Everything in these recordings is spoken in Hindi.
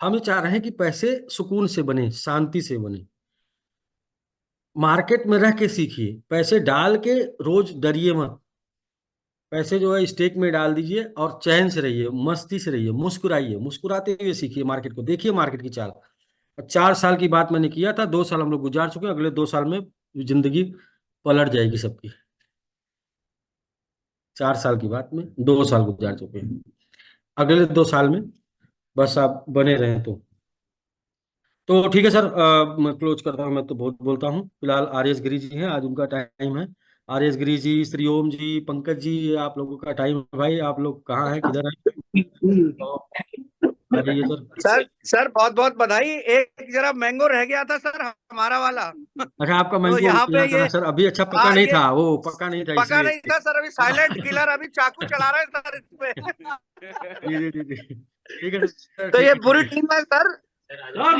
हम ये चाह रहे हैं कि पैसे सुकून से बने, शांति से बने। मार्केट में रह के सीखिए, पैसे डाल के रोज डरिए मत। पैसे जो है स्टेक में डाल दीजिए और चैन से रहिए, मस्ती से रहिए, मुस्कुराइए, मुस्कुराते हुए सीखिए मार्केट को, देखिए मार्केट की चाल। 4 साल की बात मैंने किया था, 2 साल हम लोग गुजार चुके हैं, अगले 2 साल में जिंदगी पलट जाएगी सबकी। 4 साल की बात में 2 साल गुजार चुके हैं, अगले 2 साल में बस आप बने रहें तो ठीक है सर। मैं क्लोज करता हूँ, मैं तो बहुत बोलता हूँ। फिलहाल आर एस गिरी जी हैं, आज उनका टाइम है। आर एस गिरी जी, श्री ओम जी, पंकज जी, ये आप लोगों का टाइम है भाई। आप लोग कहाँ हैं, किधर हैं? तो आ जाइए सर। सर सर बहुत बहुत बधाई। एक जरा मैंगो रह गया था सर, हमारा वाला। अच्छा, आपका तो मैंगो यहाँ पे यहाँ था ना ये सर, अभी अच्छा पका नहीं ये था, वो पका नहीं था पका नहीं इसलिए। था सर, अभी साइलेंट किलर, अभी चाकू चला रहे हैं सर इस पे। जी जी जी जी, ठीक है सर, तो ठीक ये है, ठीक पूरी है। टीम है सर। अरे वाह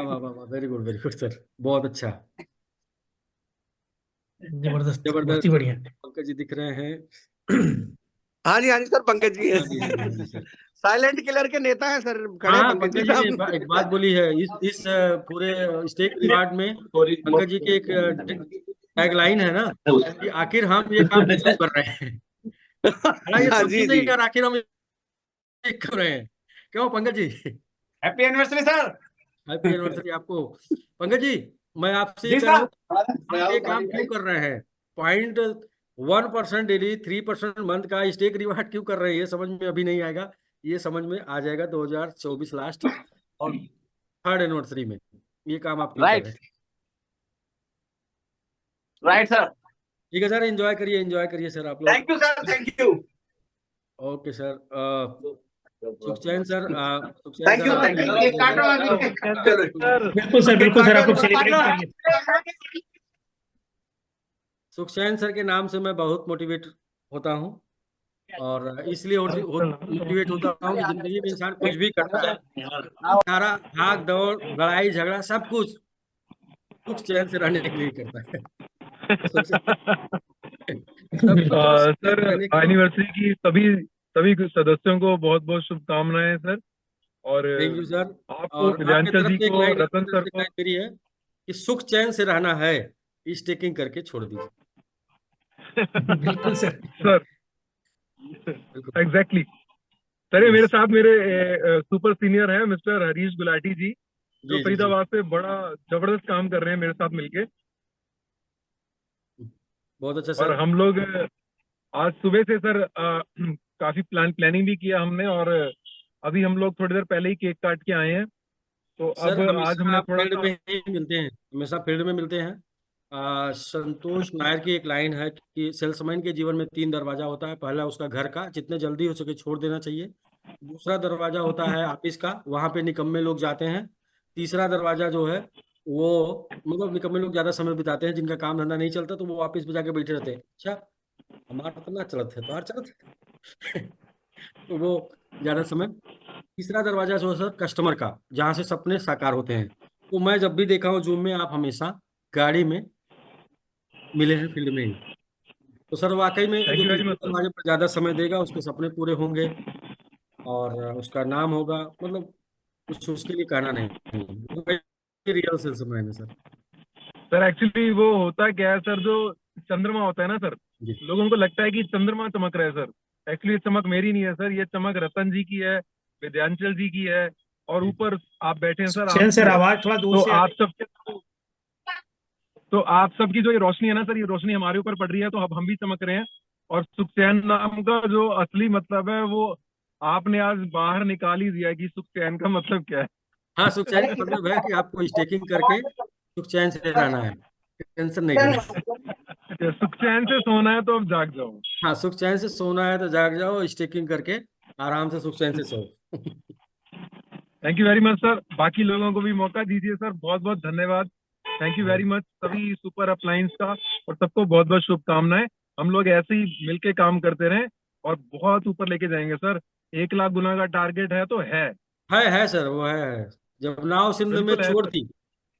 वाह वाह वाह, वेरी गुड सर, बहुत अच्छा। जबरदस्त, बहुत ही जबरदस्त। बढ़िया। पंकज जी दिख रहे हैं। हाँ जी सर, पंकज जी है। हाँ जी हाँ जी हाँ जी सर। साइलेंट किलर के नेता है सर, खड़े हाँ, पंकज जी पंकज जी ने साहब। एक बात बोली है, इस पूरे स्टेक रिवार्ड में पंकज जी की एक टैगलाइन है ना, कि आखिर हम ये काम क्यों कर रहे हैं। बड़ा ये हाँ समझी जी नहीं जी। यार, आखिर हम ये कर रहे हैं क्यों Pankaj ji. Happy anniversary sir. Happy anniversary आपको। पंकज जी, मैं आपसे ये जी कह रहा हूँ, सर। आप ये काम क्यों कर रहे हैं? 0.1% डेली, 3% मंथ का स्टेक रिवार्ड क्यों कर रहे हैं? ये समझ में अभी नहीं आएगा, ये समझ में आ जाएगा 2024 लास्ट और थर्ड एनिवर्सरी में। ये काम आप क्यों कर रहे राइट हैं? Right sir. ठीक है सर, एंजॉय करिए सर आप लोग। Thank you sir, thank you. Okay sir. Sukhchain sir, Sukhchain thank sir you आप थैंक यू। केक काटो अभी, केक काटो। बिल्कुल सर, आप लोग केक सेलिब्रेट काटो। करिए। सुखचैन सर के नाम से मैं बहुत मोटिवेट होता हूँ, और इसलिए मोटिवेट होता हूँ कि जिंदगी में इंसान कुछ भी करता है, सारा भाग दौड़, लड़ाई झगड़ा, सब कुछ सुख चैन से रहने के लिए करता है। तो सब कुछ बस सुख चैन सर, से रहने के लिए। एनिवर्सरी की सभी सभी सदस्यों को बहुत बहुत शुभकामनाएं सर। और थैंक यू सर। आपको, और आपके विद्यांचल तरफ जी से एक को, लाइन, आपकी रतन तरफ सर से एक को। लाइन मेरी है कि सुख चैन से रहना है, स्टेकिंग करके छोड़ दीजिए। बिल्कुल सर। सर, बिल्कुल। एग्जैक्टली। सर, ये मेरे यस। साथ मेरे सुपर सीनियर है मिस्टर हरीश गुलाटी जी, जो जी जी जी, फरीदाबाद से बड़ा जबरदस्त काम कर रहे हैं मेरे साथ मिलके। बहुत अच्छा और सर। हम लोग आज सुबह से सर काफी प्लानिंग भी किया हमने। और अभी हम लोग थोड़ी देर पहले ही केक काट के आए हैं। तो सर अब आज हमेशा हमने आप थोड़ा फील्ड सा। में ही मिलते हैं, हमेशा फील्ड में मिलते हैं। संतोष नायर की एक लाइन है कि सेल्समैन के जीवन में 3 दरवाजा होता है। पहला उसका घर का, जितने जल्दी हो सके छोड़ देना चाहिए। दूसरा दरवाजा होता है ऑफिस का, वहां पे निकम्मे लोग जाते हैं। तीसरा दरवाजा जो है वो, मतलब निकम्मे लोग ज्यादा समय बिताते हैं, जिनका काम धंधा नहीं चलता तो वो ऑफिस में जाके बैठे रहते हैं। अच्छा, हमारा तो ना चलत है तो हर चलत है। तो वो ज्यादा समय। तीसरा दरवाजा जो है सर कस्टमर का, जहाँ से सपने साकार होते हैं। तो मैं जब भी देखा हूँ जूम में, आप हमेशा गाड़ी में मिले हैं, फील्ड में ही। तो सर वाकई में थैंक जो यू वेरी तीसरे मच सर। दरवाजे पर ज्यादा समय देगा उसके सपने पूरे होंगे, और उसका नाम होगा, मतलब कुछ उसके लिए कहना नहीं। रियल सेल्समैन है सर। सर, एक्चुअली वो होता क्या है सर, जो चंद्रमा होता है ना सर, जी। लोगों को लगता है कि चंद्रमा चमक रहा है सर। एक्चुअली ये चमक मेरी नहीं है सर, ये चमक रतन जी की है, विद्यांचल जी की है, और जी। ऊपर आप बैठे हैं सर, सुखचैन आपकी सर, है। आवाज थोड़ा दूर तो से आ आप रही सबके तो आप सबकी जो ये रोशनी है ना सर, ये रोशनी हमारे ऊपर पड़ रही है, तो अब हम भी चमक रहे हैं। और सुखचैन नाम का जो असली मतलब है, वो आपने आज बाहर निकाल ही दिया कि सुखचैन का मतलब क्या है। हाँ, सुख चैन का मतलब है कि आपको स्टेकिंग करके सुख चैन से रहना है, टेंशन नहीं लेना है। सुखचैन से सोना है तो अब जाग जाओ। हाँ, सुख चैन से सोना है तो जाग जाओ, स्टेकिंग करके आराम से सुख चैन से सो। Thank you very much sir. बाकी लोगों को भी मौका दीजिए सर, बहुत बहुत धन्यवाद। थैंक यू वेरी मच सभी सुपर अपलायंस का, और सबको बहुत बहुत शुभकामनाएं। हम लोग ऐसे ही मिलके काम करते रहें और बहुत ऊपर लेके जाएंगे सर। 1 लाख गुना का टारगेट है तो है। है सर, वो है। जब नाव सिंध में बिल्कुल है छोड़ सर। दी,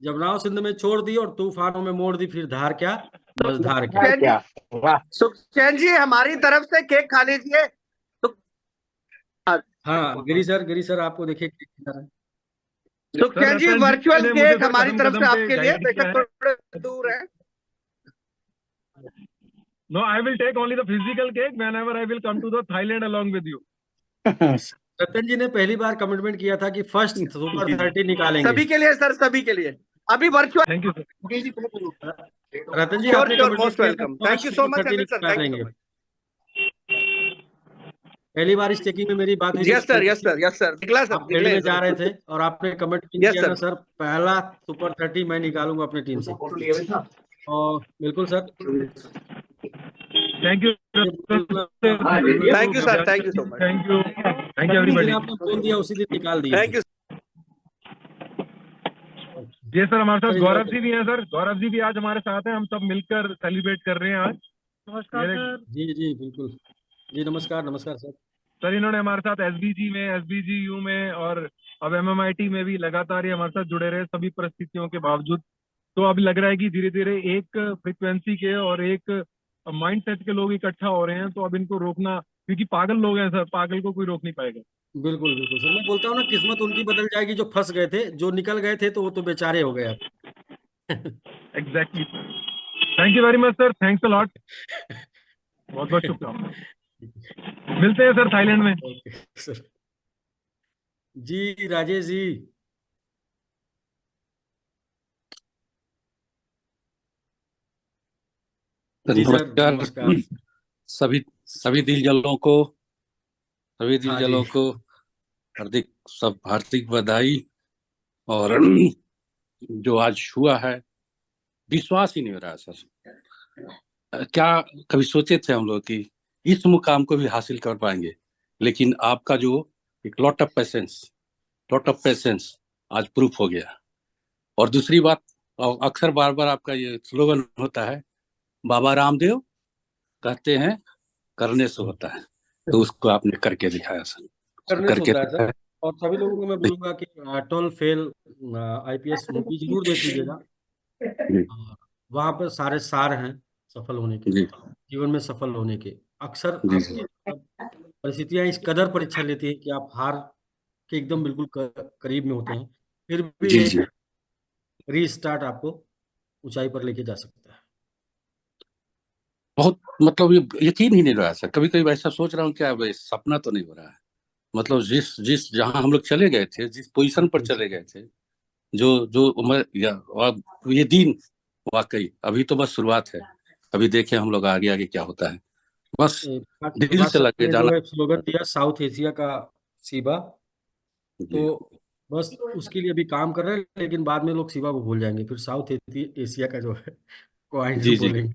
जब नाव सिंध में छोड़ दी और तूफानों में मोड़ दी, फिर धार क्या, मझधार क्या। सुखचैन जी, सुखचैन जी हमारी तरफ से केक खा लीजिए। सुख- हाँ, हाँ गिरी सर आपको देखिए केक खिला रहे हैं। सुखचैन जी रतन वर्चुअल ने मुझे केक सर हमारी कदम तरफ से कदम पे आपके लिए, गाइड किया बेशक है। थोड़े दूर है। No, I will take only the physical cake whenever I will come to the Thailand along with you. रतन जी ने पहली बार कमिटमेंट किया था कि फर्स्ट सुपर 30 निकालेंगे। सभी के लिए सर, सभी के लिए। अभी virtual. Thank you, sir. Ratan ji sure आपने श्योर, कमिटमेंट मोस्ट किया था welcome. Thank first you so super much 30 Anil sir, thank you so निकालेंगे। मच। पहली बार इस चेकिंग में मेरी बात हुई थी yes sir, yes sir, yes sir, निकला सर, आप फील्ड निकले में जा सर। रहे थे और आपने कमिटमेंट यस किया सर। था सर पहला सुपर 30 मैं निकालूंगा अपनी टीम से। और बिल्कुल सर, Thank you. ये बोलना- thank you sir, thank you so much. Thank you. Thank you, जिस दिन everybody. आपने बोल दिया उसी दिन निकाल दिए। Thank you. जी सर, हमारे साथ सर, गौरव जी भी हैं सर। गौरव जी भी आज हमारे साथ हैं। हम सब मिलकर सेलिब्रेट कर रहे हैं आज। नमस्कार मेरे- सर। जी जी बिल्कुल जी, नमस्कार नमस्कार सर। सर इन्होंने हमारे साथ एसबीजी में, एसबीजीयू में और अब एमएमआईटी में भी लगातार ये हमारे साथ जुड़े रहे सभी परिस्थितियों के बावजूद। तो अब लग रहा है कि धीरे धीरे एक फ्रिक्वेंसी के और एक माइंडसेट के लोग इकट्ठा हो रहे हैं। तो अब इनको रोकना, क्योंकि पागल लोग हैं सर, पागल को कोई रोक नहीं पाएगा। बिल्कुल बिल्कुल सर, मैं बोलता हूँ ना किस्मत उनकी बदल जाएगी जो फंस गए थे, जो निकल गए थे तो वो तो बेचारे हो गए अब। Exactly. Thank you very much sir, thanks a lot. बहुत बहुत शुभकामनाएं। मिलते हैं सर थाईलैंड में। Okay sir. जी राजेश जी। जी सर नमस्कार नमस्कार। सभी सभी दिलजलों को हाँ जी। हार्दिक सब हार्दिक बधाई। और जो आज हुआ है विश्वास ही नहीं हो रहा है सर। क्या कभी सोचे थे हम लोग कि इस मुकाम को भी हासिल कर पाएंगे, लेकिन आपका जो एक लॉट ऑफ पेशेंस आज प्रूफ हो गया। और दूसरी बात, और अक्सर बार बार आपका ये स्लोगन होता है, बाबा रामदेव कहते हैं करने से होता है, तो उसको आपने करके दिखाया सर। करने से करके होता है सर। दिखाया। और सभी लोगों को मैं बोलूंगा कि टोल फेल आईपीएस मूवी जरूर देख लीजिएगा। जी वहां पर सारे सार हैं सफल होने के, जी जीवन में सफल होने के। अक्सर जी आपकी परिस्थितियां इस कदर परीक्षा लेती हैं कि आप हार के एकदम बिल्कुल करीब में होते हैं, फिर भी जी एक जी। रीस्टार्ट आपको ऊंचाई पर लेके जा सकता है। बहुत मतलब ये यकीन ही नहीं रहा सर। कभी कभी ऐसा सोच रहा हूँ क्या भाई सपना तो नहीं हो रहा है। मतलब जिस जिस जहां हम लोग चले गए थे, जिस पोजीशन पर चले गए थे, जो जो उम्र या और ये दिन, वाकई अभी तो बस शुरुआत है। अभी देखें हम लोग आगे आगे क्या होता है। बस दिल प्रभात से सर लगे ने जाना। जो एक स्लोगन दिया साउथ एशिया का सीबा, जी तो बस उसके लिए अभी काम कर रहे हैं, लेकिन बाद में लोग सीबा को भूल जाएंगे, फिर साउथ एशिया का जो है क्वाइन जी जी। बोलेंगे।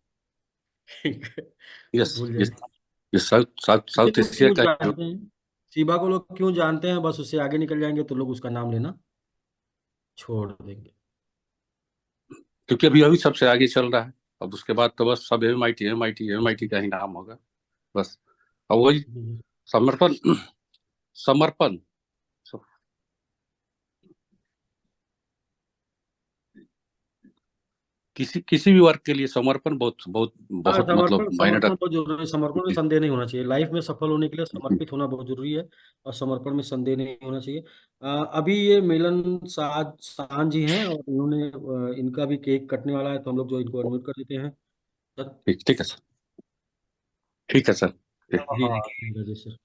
यस भूल यस। जाएंगे। ये ये साउथ लोग एशिया क्यों का जानते हैं, सीबा को लोग क्यों जानते हैं, बस उससे आगे निकल जाएंगे तो लोग उसका नाम लेना छोड़ देंगे। क्योंकि अभी अभी सबसे आगे चल रहा है। अब उसके बाद तो बस सब एमआईटी का ही नाम होगा बस। और वही समर्पण समर्पण किसी किसी भी वर्ग के लिए समर्पण बहुत बहुत हाँ, बहुत मतलब समर्पण मायने समर्पण रखता बहुत जरूरी है। समर्पण में है। संदेह नहीं होना चाहिए। लाइफ में सफल होने के लिए समर्पित होना बहुत जरूरी है, और समर्पण में संदेह नहीं होना चाहिए। अभी ये मिलन साज जी हैं, और इन्होंने इनका भी केक कटने वाला है, तो हम लोग जो इनको अनम्यूट कर देते हैं सर। ठीक ठीक है सर। ठीक है सर। ठीक। जी जी राजेश सर।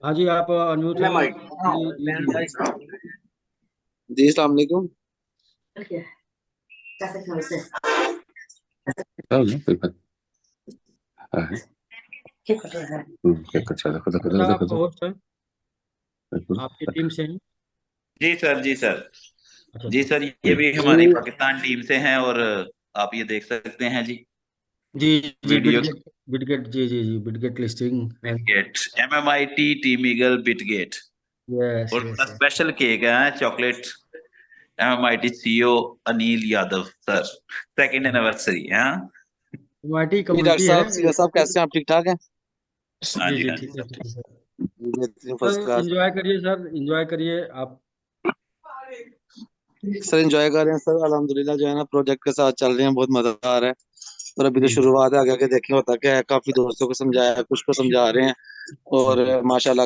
हाँ जी, आप अनम्यूट हैं जी जी जी। जी अस्सलाम वालेकुम। कोई बात। हाँ, है। अच्छा देखो देखो अच्छा, देखो आप देखो होस्ट हैं, देखो। आपकी टीम से हैं? जी सर, जी सर, अच्छा जी अच्छा। सर, ये भी हमारी पाकिस्तान टीम से हैं। और आप ये देख सकते हैं जी, जी जी वीडियो बिटगेट बिटगेट जी जी जी Bitget listing and Bitget, MMIT team eagle Bitget. Yes और यस। स्पेशल केक है chocolate, MMIT CEO Anil Yadav sir, second anniversary है। हाँ गुवाहाटी जी डॉक्टर कम्युनिटी है। साहब, सीनियर साहब कैसे हैं आप? ठीक ठाक हैं? हाँ जी जी, जी हाँ जी, ठीक है सब ठीक ठीक। है सर। बेहतरीन, फर्स्ट सर क्लास। एंजॉय करिए सर, एंजॉय करिए आप। सर एंजॉय कर रहे हैं सर, अल्हम्दुलिल्लाह जो है ना प्रोजेक्ट के साथ चल रहे हैं, बहुत मजा आ रहा है। और अभी तो जी। शुरुआत है, आगे आगे देखें होता क्या है। काफी दोस्तों को समझाया, कुछ को समझा रहे हैं, और जी। माशाल्लाह